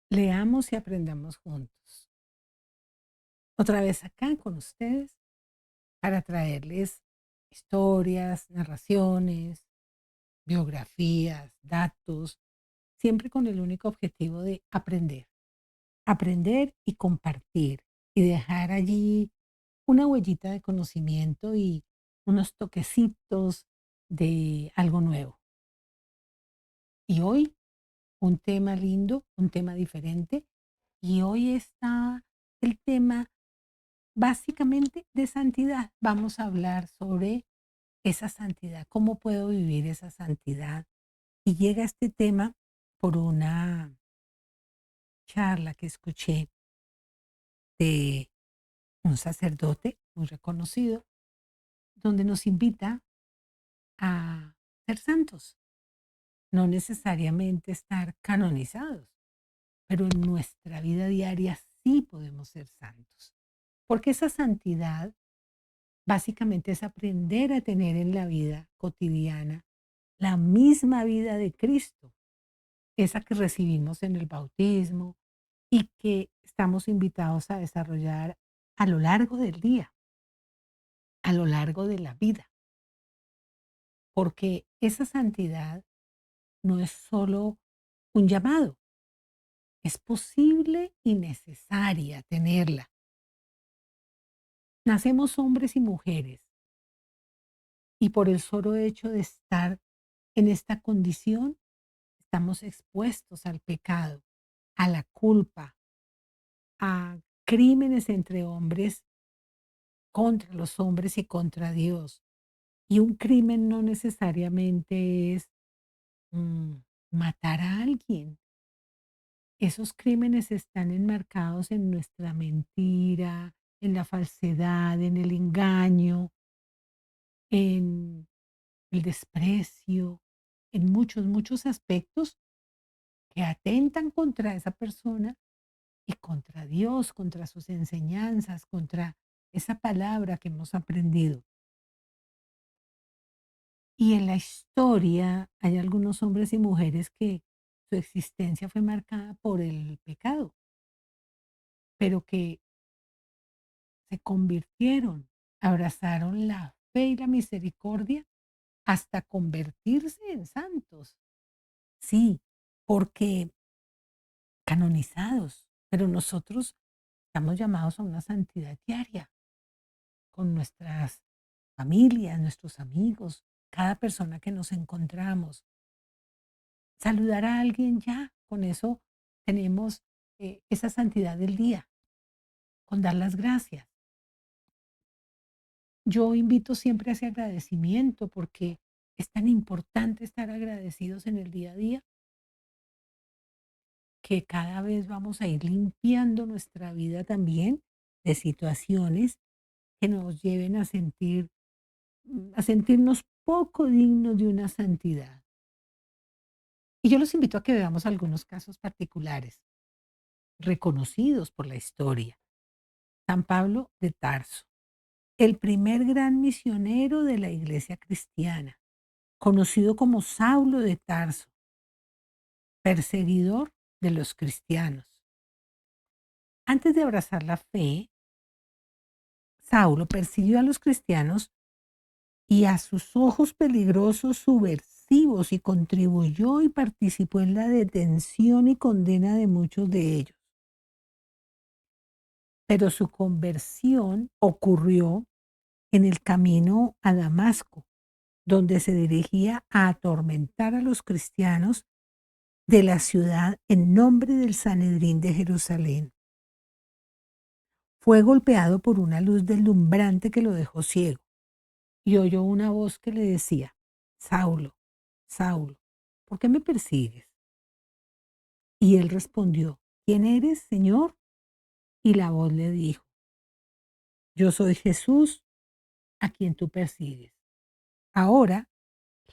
Leamos y aprendamos juntos. Otra vez acá con ustedes para traerles historias, narraciones, biografías, datos, siempre con el único objetivo de aprender. Aprender y compartir y dejar allí una huellita de conocimiento y unos toquecitos de algo nuevo. Y hoy un tema lindo, un tema diferente. Y hoy está el tema básicamente de santidad. Vamos a hablar sobre esa santidad, cómo puedo vivir esa santidad. Y llega este tema por una charla que escuché de un sacerdote muy reconocido, donde nos invita a ser santos, no necesariamente estar canonizados, pero en nuestra vida diaria sí podemos ser santos, porque esa santidad básicamente es aprender a tener en la vida cotidiana la misma vida de Cristo, esa que recibimos en el bautismo y que estamos invitados a desarrollar a lo largo del día, a lo largo de la vida, porque esa santidad no es solo un llamado, es posible y necesaria tenerla. Nacemos hombres y mujeres y por el solo hecho de estar en esta condición, estamos expuestos al pecado, a la culpa, a crímenes entre hombres, contra los hombres y contra Dios. Y un crimen no necesariamente es mm, matar a alguien. Esos crímenes están enmarcados en nuestra mentira, en la falsedad, en el engaño, en el desprecio, en muchos, muchos aspectos que atentan contra esa persona y contra Dios, contra sus enseñanzas, contra esa palabra que hemos aprendido. Y en la historia hay algunos hombres y mujeres que su existencia fue marcada por el pecado, pero que se convirtieron, abrazaron la fe y la misericordia hasta convertirse en santos. Sí, porque canonizados, pero nosotros estamos llamados a una santidad diaria con nuestras familias, nuestros amigos, cada persona que nos encontramos. Saludar a alguien ya, con eso tenemos esa santidad del día, con dar las gracias. Yo invito siempre a ese agradecimiento porque es tan importante estar agradecidos en el día a día que cada vez vamos a ir limpiando nuestra vida también de situaciones que nos lleven a a sentirnos poco dignos de una santidad. Y yo los invito a que veamos algunos casos particulares, reconocidos por la historia. San Pablo de Tarso, el primer gran misionero de la iglesia cristiana, conocido como Saulo de Tarso, perseguidor de los cristianos. Antes de abrazar la fe, Saulo persiguió a los cristianos y a sus ojos peligrosos, subversivos, y contribuyó y participó en la detención y condena de muchos de ellos. Pero su conversión ocurrió en el camino a Damasco, donde se dirigía a atormentar a los cristianos de la ciudad en nombre del Sanedrín de Jerusalén. Fue golpeado por una luz deslumbrante que lo dejó ciego y oyó una voz que le decía: Saulo, Saulo, ¿por qué me persigues? Y él respondió: ¿Quién eres, Señor? Y la voz le dijo: Yo soy Jesús, a quien tú persigues. Ahora,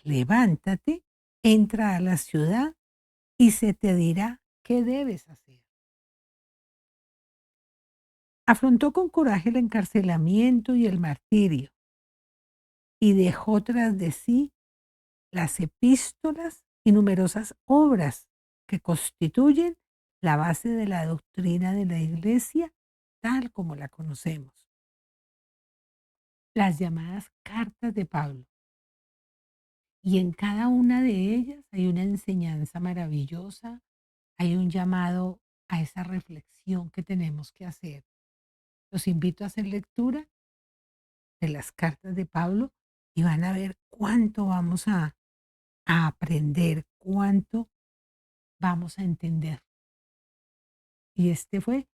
levántate, entra a la ciudad y se te dirá qué debes hacer. Afrontó con coraje el encarcelamiento y el martirio y dejó tras de sí las epístolas y numerosas obras que constituyen la base de la doctrina de la Iglesia tal como la conocemos, las llamadas cartas de Pablo. Y en cada una de ellas hay una enseñanza maravillosa, hay un llamado a esa reflexión que tenemos que hacer. Los invito a hacer lectura de las cartas de Pablo y van a ver cuánto vamos a aprender, cuánto vamos a entender. Y este fue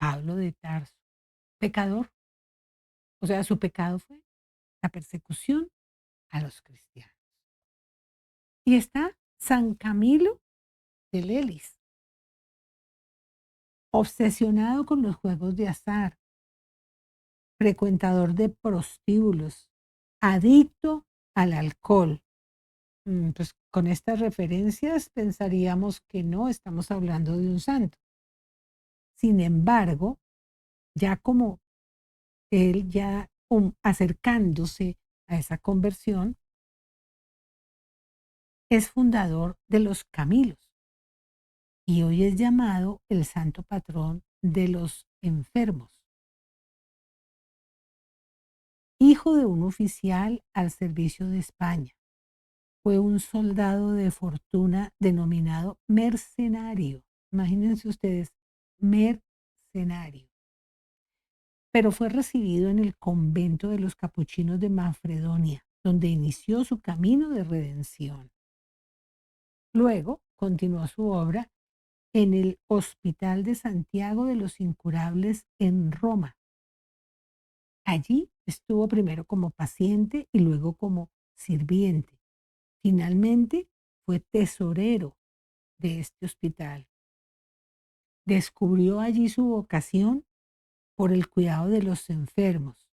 Pablo de Tarso, pecador. O sea, su pecado fue la persecución a los cristianos. Y está San Camilo de Lelis, obsesionado con los juegos de azar, frecuentador de prostíbulos, adicto al alcohol. Pues con estas referencias pensaríamos que no estamos hablando de un santo. Sin embargo, ya como él ya acercándose a esa conversión, es fundador de los Camilos y hoy es llamado el santo patrón de los enfermos. Hijo de un oficial al servicio de España, fue un soldado de fortuna denominado mercenario. Imagínense ustedes, mercenario. Pero fue recibido en el convento de los capuchinos de Manfredonia, donde inició su camino de redención. Luego continuó su obra en el Hospital de Santiago de los Incurables en Roma. Allí estuvo primero como paciente y luego como sirviente. Finalmente fue tesorero de este hospital. Descubrió allí su vocación por el cuidado de los enfermos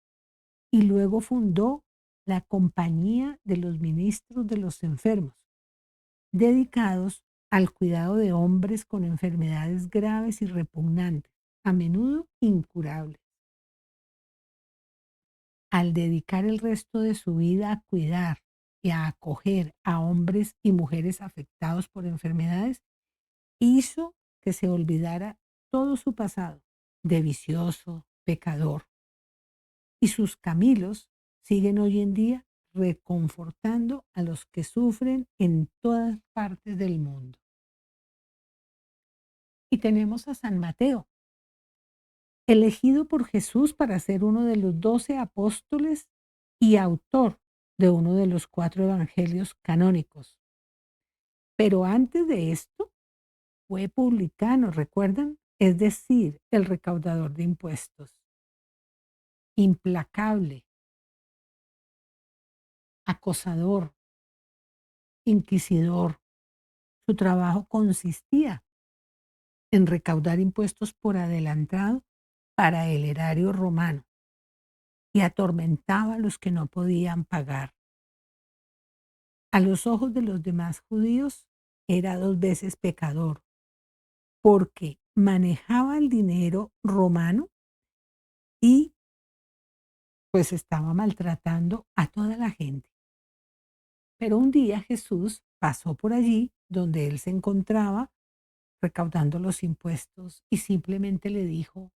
y luego fundó la Compañía de los Ministros de los Enfermos, dedicados al cuidado de hombres con enfermedades graves y repugnantes, a menudo incurables. Al dedicar el resto de su vida a cuidar y a acoger a hombres y mujeres afectados por enfermedades, hizo que se olvidara todo su pasado de vicioso, pecador. Y sus Camilos siguen hoy en día reconfortando a los que sufren en todas partes del mundo. Y tenemos a San Mateo, elegido por Jesús para ser uno de los 12 apóstoles y autor de uno de los 4 evangelios canónicos. Pero antes de esto fue publicano, ¿recuerdan? Es decir, el recaudador de impuestos. Implacable, acosador, inquisidor. Su trabajo consistía en recaudar impuestos por adelantado para el erario romano y atormentaba a los que no podían pagar. A los ojos de los demás judíos era 2 veces pecador, porque manejaba el dinero romano y pues estaba maltratando a toda la gente. Pero un día Jesús pasó por allí donde él se encontraba recaudando los impuestos y simplemente le dijo,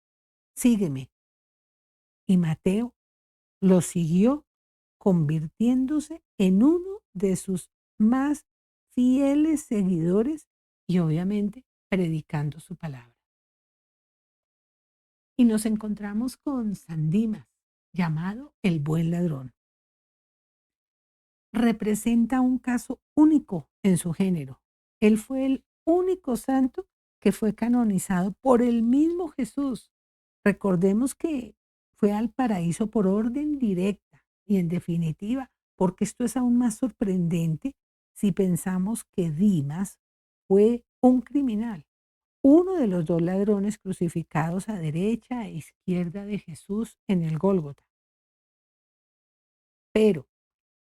sígueme. Y Mateo lo siguió, convirtiéndose en uno de sus más fieles seguidores y obviamente predicando su palabra. Y nos encontramos con San Dimas, llamado el buen ladrón. Representa un caso único en su género. Él fue el único santo que fue canonizado por el mismo Jesús. Recordemos que fue al paraíso por orden directa y en definitiva, porque esto es aún más sorprendente si pensamos que Dimas fue un criminal, uno de los 2 ladrones crucificados a derecha e izquierda de Jesús en el Gólgota. Pero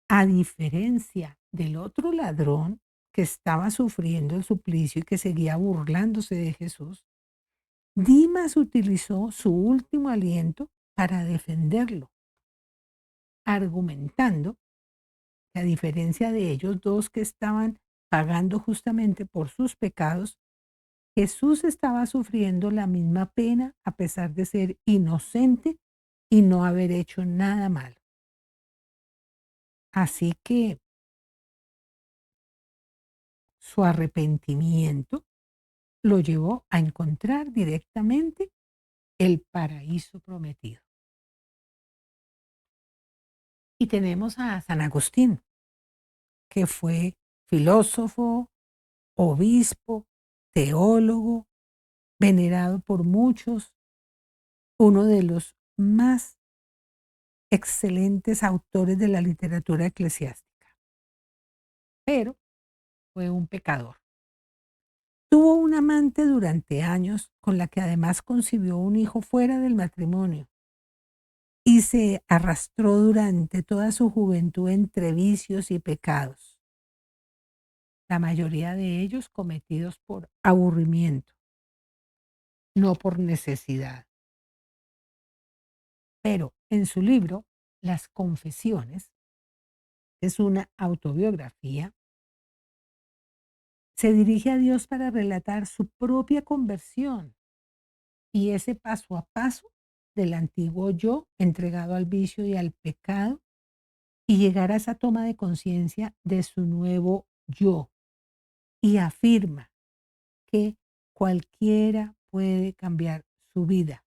a diferencia del otro ladrón que estaba sufriendo el suplicio y que seguía burlándose de Jesús, Dimas utilizó su último aliento para defenderlo, argumentando que a diferencia de ellos 2 que estaban pagando justamente por sus pecados, Jesús estaba sufriendo la misma pena a pesar de ser inocente y no haber hecho nada malo. Así que su arrepentimiento lo llevó a encontrar directamente el paraíso prometido. Y tenemos a San Agustín, que fue filósofo, obispo, teólogo, venerado por muchos, uno de los más excelentes autores de la literatura eclesiástica, pero fue un pecador. Tuvo un amante durante años con la que además concibió un hijo fuera del matrimonio y se arrastró durante toda su juventud entre vicios y pecados, la mayoría de ellos cometidos por aburrimiento, no por necesidad. Pero en su libro, Las Confesiones, es una autobiografía, se dirige a Dios para relatar su propia conversión y ese paso a paso del antiguo yo entregado al vicio y al pecado y llegar a esa toma de conciencia de su nuevo yo. Y afirma que cualquiera puede cambiar su vida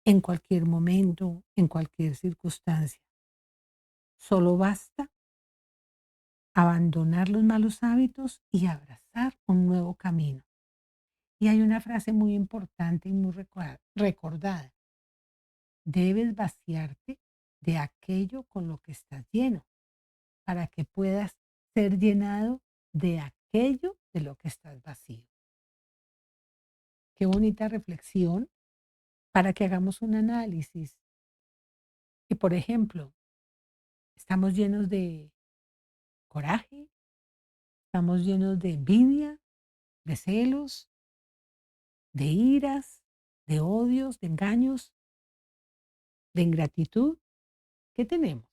en cualquier momento, en cualquier circunstancia. Solo basta abandonar los malos hábitos y abrazar un nuevo camino. Y hay una frase muy importante y muy recordada. Debes vaciarte de aquello con lo que estás lleno, para que puedas ser llenado de aquello de lo que estás vacío. Qué bonita reflexión para que hagamos un análisis. Y por ejemplo, estamos llenos de coraje, estamos llenos de envidia, de celos, de iras, de odios, de engaños, de ingratitud. ¿Qué tenemos?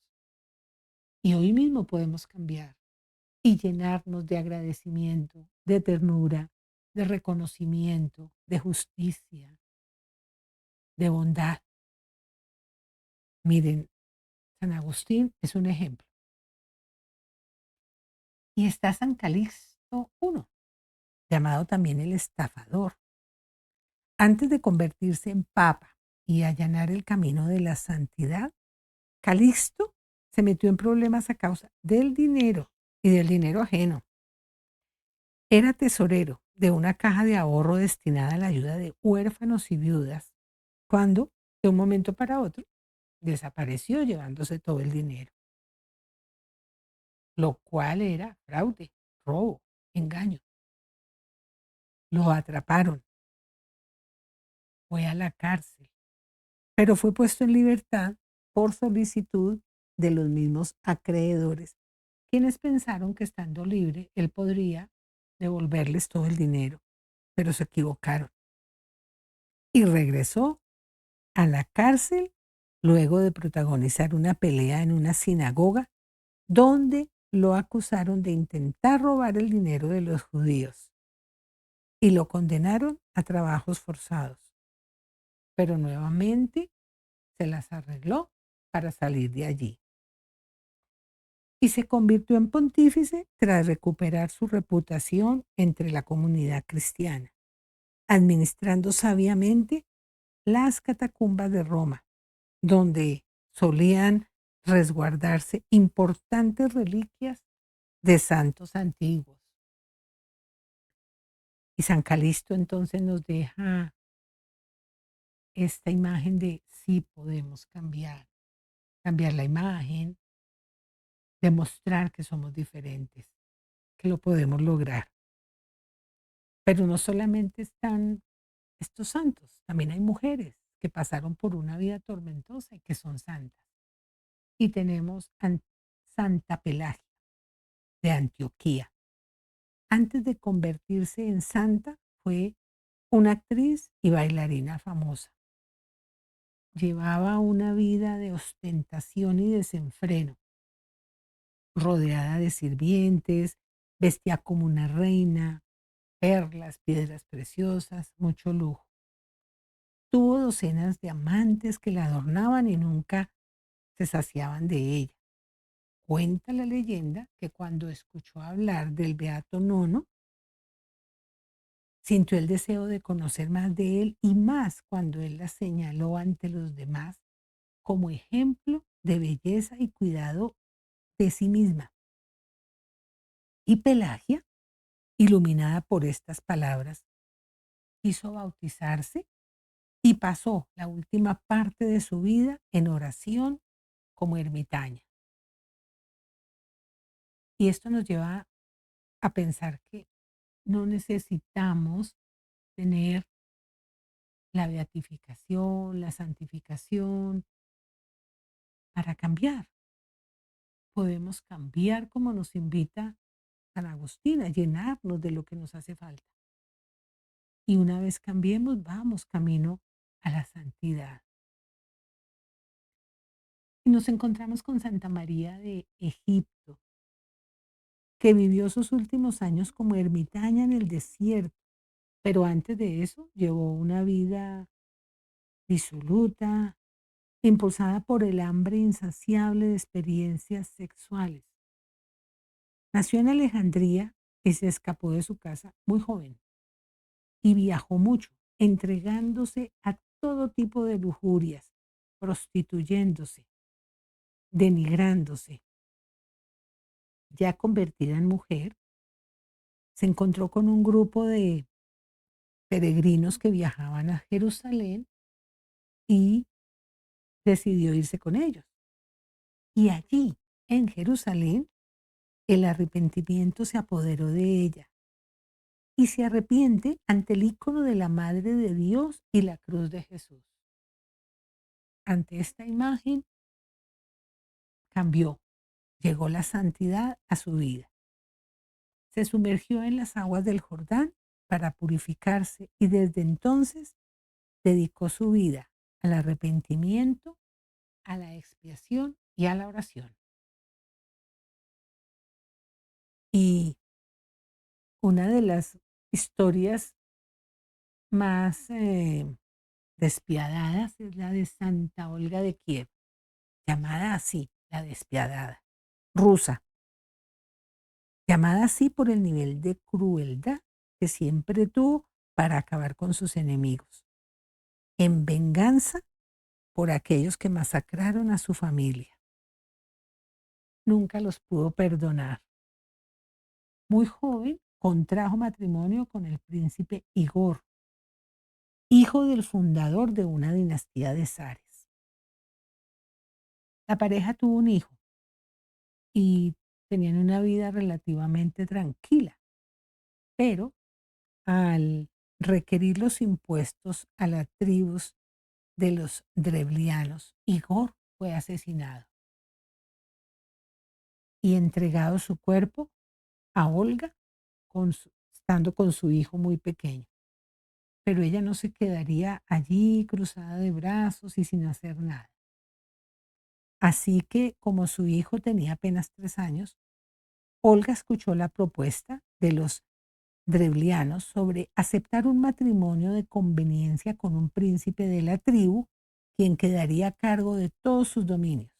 Y hoy mismo podemos cambiar y llenarnos de agradecimiento, de ternura, de reconocimiento, de justicia, de bondad. Miren, San Agustín es un ejemplo. Y está San Calixto I, llamado también el estafador. Antes de convertirse en papa y allanar el camino de la santidad, Calixto se metió en problemas a causa del dinero y del dinero ajeno. Era tesorero de una caja de ahorro destinada a la ayuda de huérfanos y viudas, cuando, de un momento para otro, desapareció llevándose todo el dinero, lo cual era fraude, robo, engaño. Lo atraparon, fue a la cárcel, pero fue puesto en libertad por solicitud de los mismos acreedores, quienes pensaron que estando libre él podría devolverles todo el dinero, pero se equivocaron. Y regresó a la cárcel luego de protagonizar una pelea en una sinagoga donde lo acusaron de intentar robar el dinero de los judíos y lo condenaron a trabajos forzados. Pero nuevamente se las arregló para salir de allí. Y se convirtió en pontífice tras recuperar su reputación entre la comunidad cristiana, administrando sabiamente las catacumbas de Roma, donde solían resguardarse importantes reliquias de santos antiguos. Y San Calixto entonces nos deja esta imagen de sí podemos cambiar, cambiar la imagen, demostrar que somos diferentes, que lo podemos lograr. Pero no solamente están estos santos, también hay mujeres que pasaron por una vida tormentosa y que son santas. Y tenemos a Santa Pelagia de Antioquía. Antes de convertirse en santa, fue una actriz y bailarina famosa. Llevaba una vida de ostentación y desenfreno, rodeada de sirvientes, vestía como una reina, perlas, piedras preciosas, mucho lujo. Tuvo docenas de amantes que la adornaban y nunca se saciaban de ella. Cuenta la leyenda que cuando escuchó hablar del Beato Nono, sintió el deseo de conocer más de él y más cuando él la señaló ante los demás como ejemplo de belleza y cuidado de sí misma. Y Pelagia, iluminada por estas palabras, quiso bautizarse y pasó la última parte de su vida en oración como ermitaña. Y esto nos lleva a pensar que no necesitamos tener la beatificación, la santificación para cambiar. Podemos cambiar como nos invita San Agustín a llenarnos de lo que nos hace falta. Y una vez cambiemos, vamos camino a la santidad. Y nos encontramos con Santa María de Egipto, que vivió sus últimos años como ermitaña en el desierto, pero antes de eso llevó una vida disoluta, impulsada por el hambre insaciable de experiencias sexuales. Nació en Alejandría y se escapó de su casa muy joven y viajó mucho, entregándose a todo tipo de lujurias, prostituyéndose, denigrándose. Ya convertida en mujer, se encontró con un grupo de peregrinos que viajaban a Jerusalén y decidió irse con ellos. Y allí, en Jerusalén, el arrepentimiento se apoderó de ella y se arrepiente ante el icono de la Madre de Dios y la cruz de Jesús. Ante esta imagen cambió, llegó la santidad a su vida. Se sumergió en las aguas del Jordán para purificarse y desde entonces dedicó su vida al arrepentimiento, a la expiación y a la oración. Y una de las historias más despiadadas es la de Santa Olga de Kiev, llamada así, la despiadada, rusa, llamada así por el nivel de crueldad que siempre tuvo para acabar con sus enemigos, en venganza por aquellos que masacraron a su familia. Nunca los pudo perdonar. Muy joven, contrajo matrimonio con el príncipe Igor, hijo del fundador de una dinastía de zares. La pareja tuvo un hijo y tenían una vida relativamente tranquila, pero al requerir los impuestos a las tribus de los drevlianos, Igor fue asesinado y entregado su cuerpo a Olga estando con su hijo muy pequeño. Pero ella no se quedaría allí cruzada de brazos y sin hacer nada. Así que, como su hijo tenía apenas 3 años, Olga escuchó la propuesta de los drevlianos sobre aceptar un matrimonio de conveniencia con un príncipe de la tribu, quien quedaría a cargo de todos sus dominios.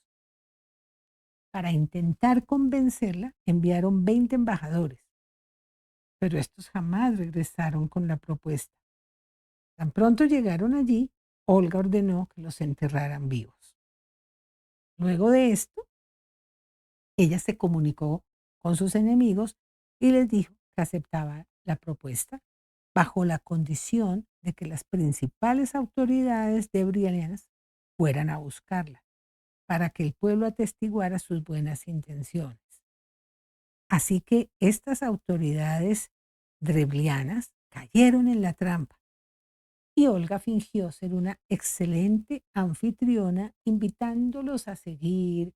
Para intentar convencerla, enviaron 20 embajadores, pero estos jamás regresaron con la propuesta. Tan pronto llegaron allí, Olga ordenó que los enterraran vivos. Luego de esto, ella se comunicó con sus enemigos y les dijo que aceptaba la propuesta bajo la condición de que las principales autoridades debrianas fueran a buscarla, para que el pueblo atestiguara sus buenas intenciones. Así que estas autoridades drevlianas cayeron en la trampa y Olga fingió ser una excelente anfitriona, invitándolos a seguir,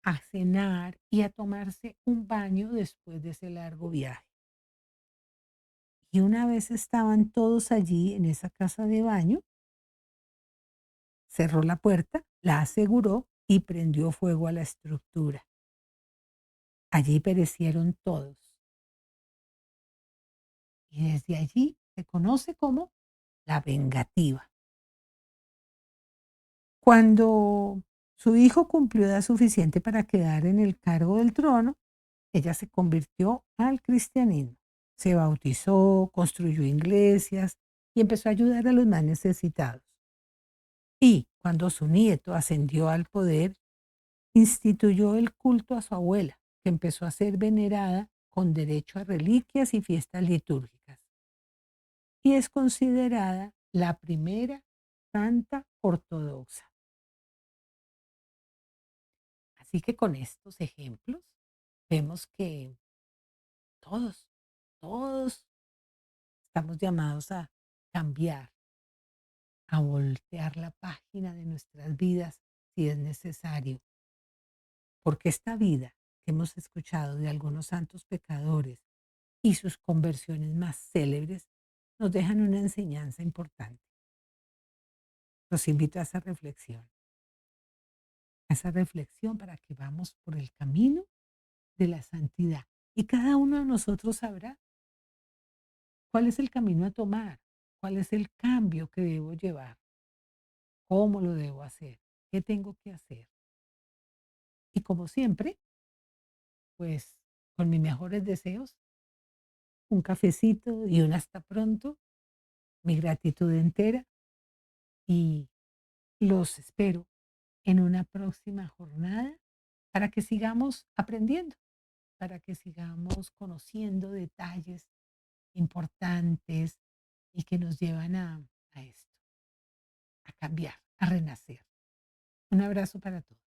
a cenar y a tomarse un baño después de ese largo viaje. Y una vez estaban todos allí en esa casa de baño, cerró la puerta, la aseguró y prendió fuego a la estructura. Allí perecieron todos. y desde allí se conoce como la vengativa. Cuando su hijo cumplió edad suficiente para quedar en el cargo del trono, ella se convirtió al cristianismo. Se bautizó, construyó iglesias y empezó a ayudar a los más necesitados. Y cuando su nieto ascendió al poder, instituyó el culto a su abuela, que empezó a ser venerada con derecho a reliquias y fiestas litúrgicas. Y es considerada la primera santa ortodoxa. Así que con estos ejemplos vemos que todos, todos estamos llamados a cambiar, a voltear la página de nuestras vidas si es necesario, porque esta vida que hemos escuchado de algunos santos pecadores y sus conversiones más célebres nos dejan una enseñanza importante. Los invito a esa reflexión para que vamos por el camino de la santidad. Y cada uno de nosotros sabrá cuál es el camino a tomar, cuál es el cambio que debo llevar, cómo lo debo hacer, qué tengo que hacer. Y como siempre, pues con mis mejores deseos, un cafecito y un hasta pronto, mi gratitud entera y los espero en una próxima jornada para que sigamos aprendiendo, para que sigamos conociendo detalles importantes y que nos llevan a esto, a cambiar, a renacer. Un abrazo para todos.